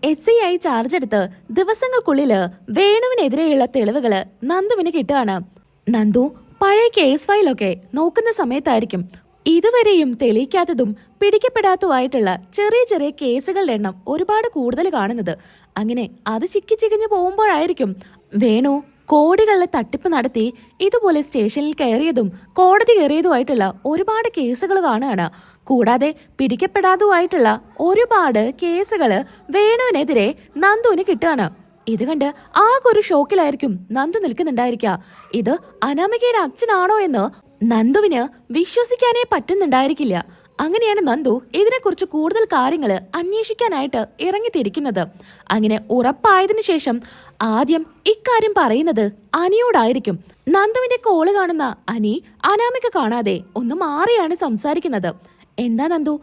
SI ആയി charge എടുത്ത് ദിവസങ്ങൾക്കുള്ളില് വേണുവിനെതിരെയുള്ള തെളിവുകള് നന്ദുവിന് കിട്ടുകയാണ്. നന്ദു പഴയ കേസ് ഫയലൊക്കെ നോക്കുന്ന സമയത്തായിരിക്കും ഇതുവരെയും തെളിയിക്കാത്തതും പിടിക്കപ്പെടാത്തതുമായിട്ടുള്ള ചെറിയ ചെറിയ കേസുകളുടെ എണ്ണം ഒരുപാട് കൂടുതൽ കാണുന്നത്. അങ്ങനെ അത് ചിക്കി ചികഞ്ഞു പോകുമ്പോഴായിരിക്കും വേണു കോടികളിലെ തട്ടിപ്പ് നടത്തി ഇതുപോലെ സ്റ്റേഷനിൽ കയറിയതും കോടതി കയറിയതുമായിട്ടുള്ള ഒരുപാട് കേസുകൾ കാണുകയാണ്. കൂടാതെ പിടിക്കപ്പെടാത്തതുമായിട്ടുള്ള ഒരുപാട് കേസുകള് വേണുവിനെതിരെ നന്ദുവിന് കിട്ടുകയാണ്. ഇത് കണ്ട് ആകെ ഒരു ഷോക്കിലായിരിക്കും നന്ദു നിൽക്കുന്നുണ്ടായിരിക്കുക. ഇത് അനാമികയുടെ അച്ഛനാണോ എന്ന് നന്ദുവിന് വിശ്വസിക്കാനേ പറ്റുന്നുണ്ടായിരിക്കില്ല. അങ്ങനെയാണ് നന്ദു ഇതിനെക്കുറിച്ച് കൂടുതൽ കാര്യങ്ങൾ അന്വേഷിക്കാനായിട്ട് ഇറങ്ങിത്തിരിക്കുന്നത്. അങ്ങനെ ഉറപ്പായതിനു ശേഷം ആദ്യം ഇക്കാര്യം പറയുന്നത് അനിയോടായിരിക്കും. നന്ദുവിന്റെ കോള് കാണുന്ന അനി അനാമിക കാണാതെ ഒന്ന് മാറിയാണ് സംസാരിക്കുന്നത്. എന്താ നന്ദു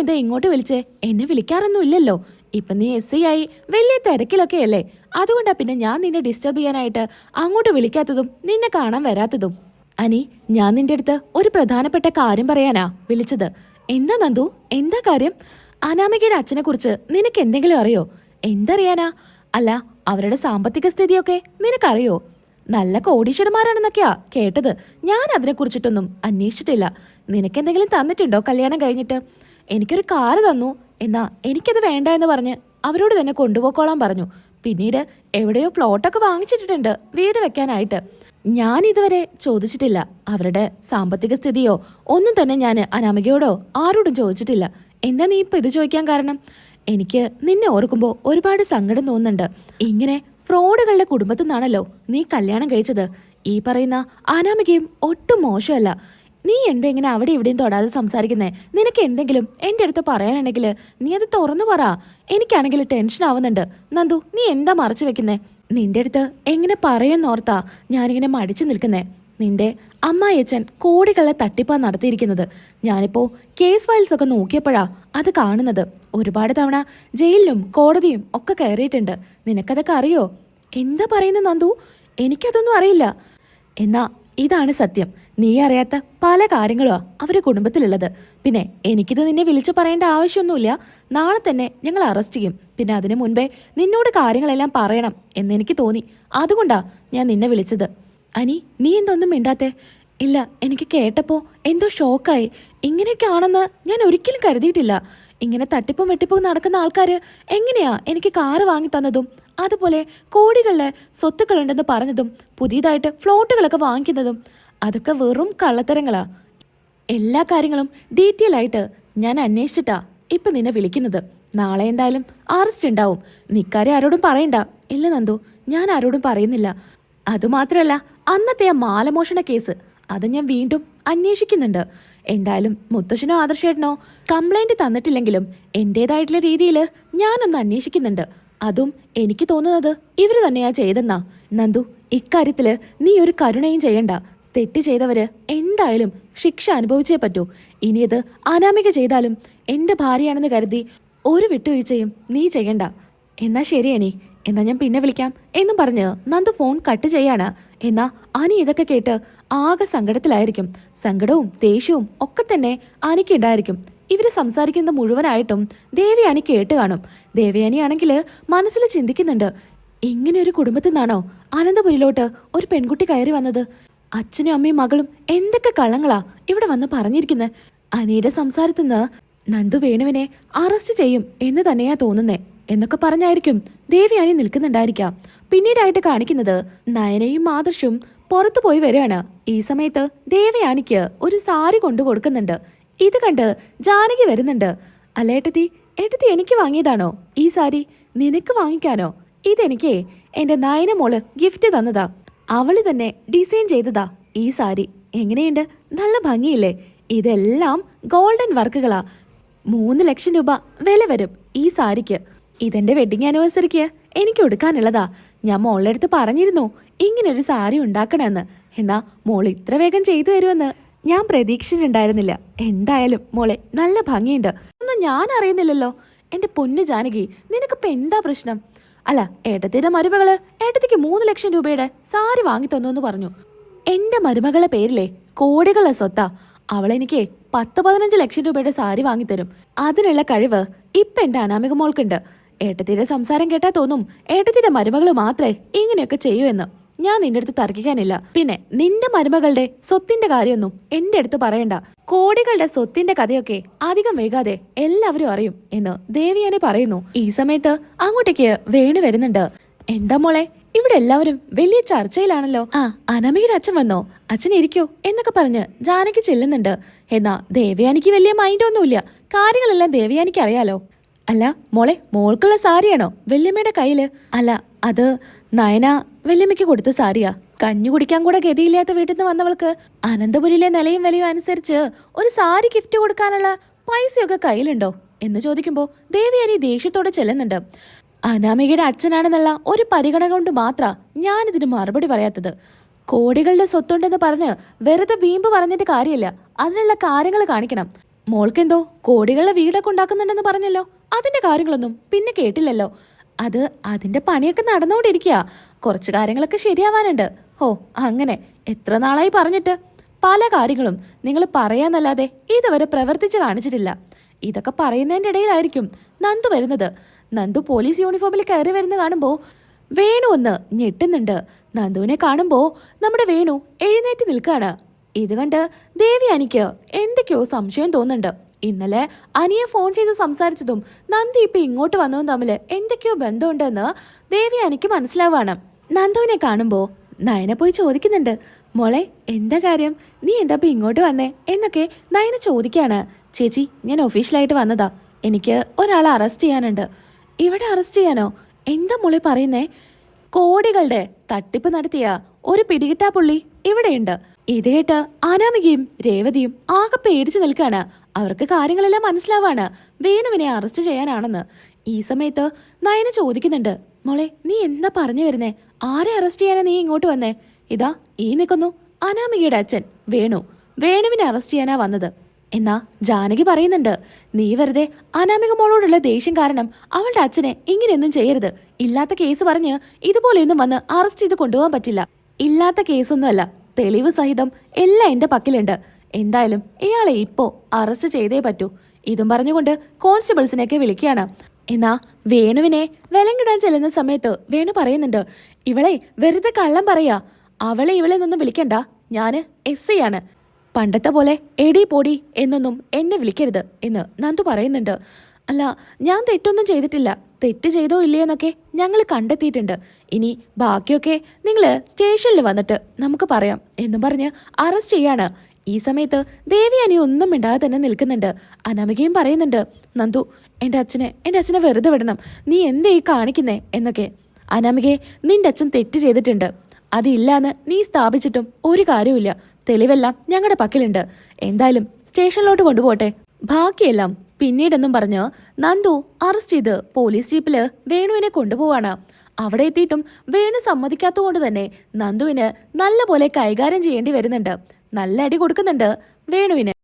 എന്താ ഇങ്ങോട്ട് വിളിച്ചേ? എന്നെ വിളിക്കാറൊന്നും ഇല്ലല്ലോ. ഇപ്പൊ നീ SI ആയി വലിയ തിരക്കിലൊക്കെ അല്ലേ, അതുകൊണ്ടാ പിന്നെ ഞാൻ നിന്നെ ഡിസ്റ്റർബ് ചെയ്യാനായിട്ട് അങ്ങോട്ട് വിളിക്കാത്തതും നിന്നെ കാണാൻ വരാത്തതും. അനി, ഞാൻ നിന്റെ അടുത്ത് ഒരു പ്രധാനപ്പെട്ട കാര്യം പറയാനാ വിളിച്ചത്. എന്താ നന്ദു, എന്താ കാര്യം? അനാമികയുടെ അച്ഛനെ കുറിച്ച് നിനക്ക് എന്തെങ്കിലും അറിയോ? എന്തറിയാനാ? അല്ല, അവരുടെ സാമ്പത്തിക സ്ഥിതിയൊക്കെ നിനക്കറിയോ? നല്ല കോടീശ്വരന്മാരാണെന്നൊക്കെയാ കേട്ടത്. ഞാൻ അതിനെ കുറിച്ചിട്ടൊന്നും അന്വേഷിച്ചിട്ടില്ല. നിനക്കെന്തെങ്കിലും തന്നിട്ടുണ്ടോ കല്യാണം കഴിഞ്ഞിട്ട്? എനിക്കൊരു കാറ് തന്നു, എന്നാ എനിക്കത് വേണ്ട എന്ന് പറഞ്ഞ് അവരോട് തന്നെ കൊണ്ടുപോയിക്കോളാൻ പറഞ്ഞു. പിന്നീട് എവിടെയോ ഫ്ലോട്ടൊക്കെ വാങ്ങിച്ചിട്ടുണ്ട് വീട് വെക്കാനായിട്ട്. ഞാൻ ഇതുവരെ ചോദിച്ചിട്ടില്ല അവരുടെ സാമ്പത്തിക സ്ഥിതിയോ ഒന്നും തന്നെ. ഞാൻ അനാമികയോടോ ആരോടും ചോദിച്ചിട്ടില്ല. എന്താ നീ ഇപ്പൊ ഇത് ചോദിക്കാൻ കാരണം? എനിക്ക് നിന്നെ ഓർക്കുമ്പോൾ ഒരുപാട് സങ്കടം തോന്നുന്നുണ്ട്. ഇങ്ങനെ ഫ്രോഡുകളുടെ കുടുംബത്തിൽ നിന്നാണല്ലോ നീ കല്യാണം കഴിച്ചത്. ഈ പറയുന്ന അനാമികയും ഒട്ടും മോശമല്ല. നീ എന്തെങ്ങനെ അവിടെ ഇവിടെയും തൊടാതെ സംസാരിക്കുന്നേ? നിനക്ക് എന്തെങ്കിലും എൻ്റെ അടുത്ത് പറയാനുണ്ടെങ്കിൽ നീ അത് തുറന്നു പറ. എനിക്കാണെങ്കിൽ ടെൻഷൻ ആവുന്നുണ്ട്. നന്ദു, നീ എന്താ മറച്ചു വെക്കുന്നേ? നിന്റെ അടുത്ത് എങ്ങനെ പറയുന്നോർത്താ ഞാനിങ്ങനെ മടിച്ചു നിൽക്കുന്നേ. നിന്റെ അമ്മായിയച്ഛൻ കോടികളെ തട്ടിപ്പാ നടത്തിയിരിക്കുന്നത്. ഞാനിപ്പോ കേസ് ഫയൽസ് ഒക്കെ നോക്കിയപ്പോഴാ അത് കാണുന്നത്. ഒരുപാട് തവണ ജയിലിലും കോടതിയും ഒക്കെ കയറിയിട്ടുണ്ട്. നിനക്കതൊക്കെ അറിയോ? എന്താ പറയുന്നത് നന്ദു? എനിക്കതൊന്നും അറിയില്ല. എന്നാ ഇതാണ് സത്യം. നീ അറിയാത്ത പല കാര്യങ്ങളുമാ അവരുടെ കുടുംബത്തിലുള്ളത്. പിന്നെ എനിക്കിത് നിന്നെ വിളിച്ചു പറയേണ്ട ആവശ്യമൊന്നുമില്ല. നാളെ തന്നെ ഞങ്ങൾ അറസ്റ്റ് ചെയ്യും. പിന്നെ അതിനു മുൻപേ നിന്നോട് കാര്യങ്ങളെല്ലാം പറയണം എന്നെനിക്ക് തോന്നി. അതുകൊണ്ടാ ഞാൻ നിന്നെ വിളിച്ചത്. അനി, നീ എന്തൊന്നും മിണ്ടാത്തെ? ഇല്ല, എനിക്ക് കേട്ടപ്പോ എന്തോ ഷോക്കായി. ഇങ്ങനെയൊക്കെ ആണെന്ന് ഞാൻ ഒരിക്കലും കരുതിയിട്ടില്ല. ഇങ്ങനെ തട്ടിപ്പും വെട്ടിപ്പും നടക്കുന്ന ആൾക്കാര് എങ്ങനെയാ എനിക്ക് കാറ് വാങ്ങി തന്നതും അതുപോലെ കോടികളിലെ സ്വത്തുക്കളുണ്ടെന്ന് പറഞ്ഞതും പുതിയതായിട്ട് ഫ്ലോട്ടുകളൊക്കെ വാങ്ങിക്കുന്നതും അതൊക്കെ വെറും കള്ളത്തരങ്ങളാ. എല്ലാ കാര്യങ്ങളും ഡീറ്റെയിൽ ആയിട്ട് ഞാൻ അന്വേഷിച്ചിട്ടാ ഇപ്പൊ നിന്നെ വിളിക്കുന്നത്. നാളെ എന്തായാലും അറസ്റ്റ് ഉണ്ടാവും. നിക്കാരെ ആരോടും പറയണ്ട. ഇല്ല നന്ദു, ഞാൻ ആരോടും പറയുന്നില്ല. അതുമാത്രമല്ല, അന്നത്തെ ആ മാലമോഷണ കേസ് അത് ഞാൻ വീണ്ടും അന്വേഷിക്കുന്നുണ്ട്. എന്തായാലും മുത്തശ്ശനോ ആദർശേട്ടനോ കംപ്ലൈന്റ് തന്നിട്ടില്ലെങ്കിലും എന്റേതായിട്ടുള്ള രീതിയിൽ ഞാനൊന്ന് അന്വേഷിക്കുന്നുണ്ട്. അതും എനിക്ക് തോന്നുന്നത് ഇവര് തന്നെയാ ചെയ്തെന്നാ. നന്ദു, ഇക്കാര്യത്തില് നീ ഒരു കരുണയും ചെയ്യണ്ട. തെറ്റ് ചെയ്തവര് എന്തായാലും ശിക്ഷ അനുഭവിച്ചേ പറ്റൂ. ഇനിയത് അനാമിക ചെയ്താലും എന്റെ ഭാര്യയാണെന്ന് കരുതി ഒരു വിട്ടുവീഴ്ചയും നീ ചെയ്യണ്ട. എന്നാ ശരി അനി, എന്നാ ഞാൻ പിന്നെ വിളിക്കാം എന്നും പറഞ്ഞ് നന്ദു ഫോൺ കട്ട് ചെയ്യാണ്. എന്നാ അനി ഇതൊക്കെ കേട്ട് ആകെ സങ്കടത്തിലായിരിക്കും. സങ്കടവും ദേഷ്യവും ഒക്കെ തന്നെ അനിക്കുണ്ടായിരിക്കും. ഇവര് സംസാരിക്കുന്നത് മുഴുവനായിട്ടും ദേവയാനി കേട്ട് കാണും. ദേവയാനിയാണെങ്കിൽ മനസ്സിൽ ചിന്തിക്കുന്നുണ്ട്, ഇങ്ങനെ ഒരു കുടുംബത്തിൽ നിന്നാണോ അനന്തപുരിലോട്ട് ഒരു പെൺകുട്ടി കയറി വന്നത്? അച്ഛനും അമ്മയും മകളും എന്തൊക്കെ കള്ളങ്ങളാ ഇവിടെ വന്ന് പറഞ്ഞിരിക്കുന്നത്. അനിയുടെ സംസാരത്തിന്ന് നന്ദു വേണുവിനെ അറസ്റ്റ് ചെയ്യും എന്ന് തന്നെയാ തോന്നുന്നേ എന്നൊക്കെ പറഞ്ഞായിരിക്കും ദേവയാനി നിൽക്കുന്നുണ്ടായിരിക്കാം. പിന്നീടായിട്ട് കാണിക്കുന്നത് നയനയും ആദർശും പുറത്തു പോയി വരികയാണ്. ഈ സമയത്ത് ദേവയാനിക്ക് ഒരു സാരി കൊണ്ടു കൊടുക്കുന്നുണ്ട്. ഇത് കണ്ട് ജാനകി വരുന്നുണ്ട്. അല്ല ഏട്ടത്തി, ഏട്ടത്തി എനിക്ക് വാങ്ങിയതാണോ ഈ സാരി? നിനക്ക് വാങ്ങിക്കാനോ? ഇതെനിക്കേ എന്റെ നയന മോള് ഗിഫ്റ്റ് തന്നതാ. അവള് തന്നെ ഡിസൈൻ ചെയ്തതാ ഈ സാരി. എങ്ങനെയുണ്ട്? നല്ല ഭംഗിയില്ലേ? ഇതെല്ലാം ഗോൾഡൻ വർക്കുകളാ. 3 ലക്ഷം രൂപ വില വരും ഈ സാരിക്ക്. ഇതെന്റെ വെഡിങ് ആനിവേഴ്സറിക്ക് എനിക്ക് എടുക്കാനുള്ളതാ. ഞാൻ മോളുടെ അടുത്ത് പറഞ്ഞിരുന്നു ഇങ്ങനൊരു സാരി ഉണ്ടാക്കണമെന്ന്. എന്നാ മോൾ ഇത്ര വേഗം ചെയ്തു തരുമെന്ന് ഞാൻ പ്രതീക്ഷിച്ചിട്ടുണ്ടായിരുന്നില്ല. എന്തായാലും മോളെ നല്ല ഭംഗിയുണ്ട്. ഒന്നും ഞാൻ അറിയുന്നില്ലല്ലോ. എന്റെ പൊന്നു ജാനകി, നിനക്കിപ്പോ എന്താ പ്രശ്നം? അല്ല, ഏട്ടത്തിയുടെ മരുമകള് ഏട്ടത്തിക്ക് 3 ലക്ഷം രൂപയുടെ സാരി വാങ്ങി തന്നു എന്ന് പറഞ്ഞു. എന്റെ മരുമകളെ പേരിലെ കോടികളുടെ സ്വത്താ. അവളെനിക്ക് 10-15 ലക്ഷം രൂപയുടെ സാരി വാങ്ങിത്തരും. അതിനുള്ള കഴിവ് ഇപ്പൊ എന്റെ അനാമിക മോൾക്കുണ്ട്. ഏട്ടത്തിയുടെ സംസാരം കേട്ടാ തോന്നും ഏട്ടത്തിയുടെ മരുമകള് മാത്രമേ ഇങ്ങനെയൊക്കെ ചെയ്യൂ എന്ന്. ഞാൻ നിന്റെ അടുത്ത് തർക്കിക്കാനില്ല. പിന്നെ നിന്റെ മരുമകളുടെ സ്വത്തിന്റെ കാര്യമൊന്നും എന്റെ അടുത്ത് പറയണ്ട. കോടികളുടെ സ്വത്തിന്റെ കഥയൊക്കെ അധികം വൈകാതെ എല്ലാവരും അറിയും എന്ന് ദേവിയാനി പറയുന്നു. ഈ സമയത്ത് അങ്ങോട്ടേക്ക് വേണു വരുന്നുണ്ട്. എന്താ മോളെ, ഇവിടെ എല്ലാവരും വലിയ ചർച്ചയിലാണല്ലോ. ആ, അനാമികയുടെ അച്ഛൻ വന്നോ? അച്ഛൻ ഇരിക്കോ എന്നൊക്കെ പറഞ്ഞ് ജാനകി ചെല്ലുന്നുണ്ട്. എന്നാ ദേവയാനിക്ക് വലിയ മൈൻഡ് ഒന്നുമില്ല. കാര്യങ്ങളെല്ലാം ദേവയാനിക്ക് അറിയാലോ. അല്ല മോളെ, മോൾക്കുള്ള സാരിയാണോ വല്യമ്മയുടെ കയ്യില്? അല്ല, അത് നയന വല്യമ്മയ്ക്ക് കൊടുത്ത സാരിയാ. കഞ്ഞു കുടിക്കാൻ കൂടെ ഗതിയില്ലാത്ത വീട്ടിൽ നിന്ന് വന്നവൾക്ക് അനന്തപുരിയിലെ നിലയും വിലയും അനുസരിച്ച് ഒരു സാരി ഗിഫ്റ്റ് കൊടുക്കാനുള്ള പൈസയൊക്കെ കയ്യിലുണ്ടോ എന്ന് ചോദിക്കുമ്പോ ദേവയാനി ദേഷ്യത്തോടെ ചെല്ലുന്നുണ്ട്. അനാമികയുടെ അച്ഛനാണെന്നുള്ള ഒരു പരിഗണന കൊണ്ട് മാത്ര ഞാനിതിന് മറുപടി പറയാത്തത്. കോടികളുടെ സ്വത്തുണ്ടെന്ന് പറഞ്ഞ് വെറുതെ വീമ്പ് പറഞ്ഞിട്ട് കാര്യമില്ല. അതിനുള്ള കാര്യങ്ങൾ കാണിക്കണം. മോൾക്കെന്തോ കോടികളുടെ വീടൊക്കെ ഉണ്ടാക്കുന്നുണ്ടെന്ന് പറഞ്ഞല്ലോ, അതിന്റെ കാര്യങ്ങളൊന്നും പിന്നെ കേട്ടില്ലല്ലോ. അതിന്റെ പണിയൊക്കെ നടന്നുകൊണ്ടിരിക്കുക. കുറച്ച് കാര്യങ്ങളൊക്കെ ശരിയാവാനുണ്ട്. ഓ അങ്ങനെ എത്ര നാളായി പറഞ്ഞിട്ട്? പല കാര്യങ്ങളും നിങ്ങൾ പറയാന്നല്ലാതെ ഇതുവരെ പ്രവർത്തിച്ച് കാണിച്ചിട്ടില്ല. ഇതൊക്കെ പറയുന്നതിന്റെ ഇടയിലായിരിക്കും നന്ദു വരുന്നത്. നന്ദു പോലീസ് യൂണിഫോമിൽ കയറി വരുന്ന കാണുമ്പോ വേണു ഒന്ന് ഞെട്ടുന്നുണ്ട്. നന്ദുവിനെ കാണുമ്പോ നമ്മുടെ വേണു എഴുന്നേറ്റ് നിൽക്കാണ്. ഇത് കണ്ട് ദേവയാനിക്ക് എന്തൊക്കെയോ സംശയം തോന്നുന്നുണ്ട്. ഇന്നലെ അനിയെ ഫോൺ ചെയ്ത് സംസാരിച്ചതും നന്ദു ഇപ്പൊ ഇങ്ങോട്ട് വന്നതും തമ്മിൽ എന്തൊക്കെയോ ബന്ധമുണ്ടെന്ന് ദേവയാനിക്ക് മനസ്സിലാവാണ്. നന്ദുവിനെ കാണുമ്പോ നയന പോയി ചോദിക്കുന്നുണ്ട്, മോളെ എന്താ കാര്യം, നീ എന്താ ഇപ്പൊ ഇങ്ങോട്ട് വന്നേ എന്നൊക്കെ നയന ചോദിക്കാണ്. ചേച്ചി, ഞാൻ ഒഫീഷ്യലായിട്ട് വന്നതാ. എനിക്ക് ഒരാളെ അറസ്റ്റ് ചെയ്യാനുണ്ട്. ഇവിടെ അറസ്റ്റ് ചെയ്യാനോ? എന്താ മോളെ പറയുന്നേ? കോടികളുടെ തട്ടിപ്പ് നടത്തിയ ഒരു പിടികിട്ടാ പുള്ളി ഇവിടെയുണ്ട്. ഇത് കേട്ട് അനാമികയും രേവതിയും ആകെ പേടിച്ചു നിൽക്കാണ്. അവർക്ക് കാര്യങ്ങളെല്ലാം മനസ്സിലാവാണ് വേണുവിനെ അറസ്റ്റ് ചെയ്യാനാണെന്ന്. ഈ സമയത്ത് നയന ചോദിക്കുന്നുണ്ട്, മോളെ നീ എന്താ പറഞ്ഞു വരുന്നേ? ആരെ അറസ്റ്റ് ചെയ്യാനാ നീ ഇങ്ങോട്ട് വന്നേ? ഇതാ ഈ നിൽക്കുന്നു അനാമികയുടെ അച്ഛൻ വേണുവിനെ അറസ്റ്റ് ചെയ്യാനാ വന്നത്. എന്നാ ജാനകി പറയുന്നുണ്ട്, നീ വെറുതെ അനാമിക മോളോടുള്ള ദേഷ്യം കാരണം അവളുടെ അച്ഛനെ ഇങ്ങനെയൊന്നും ചെയ്യരുത്. ഇല്ലാത്ത കേസ് പറഞ്ഞ് ഇതുപോലെയൊന്നും വന്ന് അറസ്റ്റ് ചെയ്ത് കൊണ്ടുപോകാൻ പറ്റില്ല. ഇല്ലാത്ത കേസൊന്നുമല്ല, തെളിവ് സഹിതം എല്ലാം എന്റെ പക്കലുണ്ട്. എന്തായാലും ഇയാളെ ഇപ്പോ അറസ്റ്റ് ചെയ്തേ പറ്റൂ. ഇതും പറഞ്ഞുകൊണ്ട് കോൺസ്റ്റബിൾസിനെയൊക്കെ വിളിക്കുകയാണ്. എന്നാ വേണുവിനെ വിലങ്ങിടാൻ ചെല്ലുന്ന സമയത്ത് വേണു പറയുന്നുണ്ട്, ഇവളെ വെറുതെ കള്ളം പറയാ. ഇവളെ നിന്നും വിളിക്കണ്ട, ഞാന് SI ആണ്. പണ്ടത്തെ പോലെ എടി പൊടി എന്നൊന്നും എന്നെ വിളിക്കരുത് എന്ന് നന്ദു പറയുന്നുണ്ട്. അല്ല, ഞാൻ തെറ്റൊന്നും ചെയ്തിട്ടില്ല. തെറ്റ് ചെയ്തോ ഇല്ലയോന്നൊക്കെ ഞങ്ങൾ കണ്ടെത്തിയിട്ടുണ്ട്. ഇനി ബാക്കിയൊക്കെ നിങ്ങൾ സ്റ്റേഷനിൽ വന്നിട്ട് നമുക്ക് പറയാം എന്നും പറഞ്ഞ് അറസ്റ്റ് ചെയ്യാണ്. ഈ സമയത്ത് ദേവയാനി ഒന്നും മിണ്ടാതെ തന്നെ നിൽക്കുന്നുണ്ട്. അനാമികയും പറയുന്നുണ്ട്, നന്ദു എൻ്റെ അച്ഛനെ വെറുതെ വിടണം. നീ എന്തേ കാണിക്കുന്നേ എന്നൊക്കെ. അനാമികയെ, നിന്റെ അച്ഛൻ തെറ്റ് ചെയ്തിട്ടുണ്ട്. അതില്ലാന്ന് നീ സ്ഥാപിച്ചിട്ടും ഒരു കാര്യമില്ല. തെളിവെല്ലാം ഞങ്ങളുടെ പക്കലുണ്ട്. എന്തായാലും സ്റ്റേഷനിലോട്ട് കൊണ്ടുപോട്ടെ, ബാക്കിയെല്ലാം പിന്നീടെന്നും പറഞ്ഞ് നന്ദു അറസ്റ്റ് ചെയ്ത് പോലീസ് ജീപ്പില് വേണുവിനെ കൊണ്ടുപോവാണ്. അവിടെ എത്തിയിട്ടും വേണു സമ്മതിക്കാത്തതുകൊണ്ട് തന്നെ നന്ദുവിന് നല്ല പോലെ കൈകാര്യം ചെയ്യേണ്ടി വരുന്നുണ്ട്. നല്ല അടി കൊടുക്കുന്നുണ്ട് വേണുവിന്.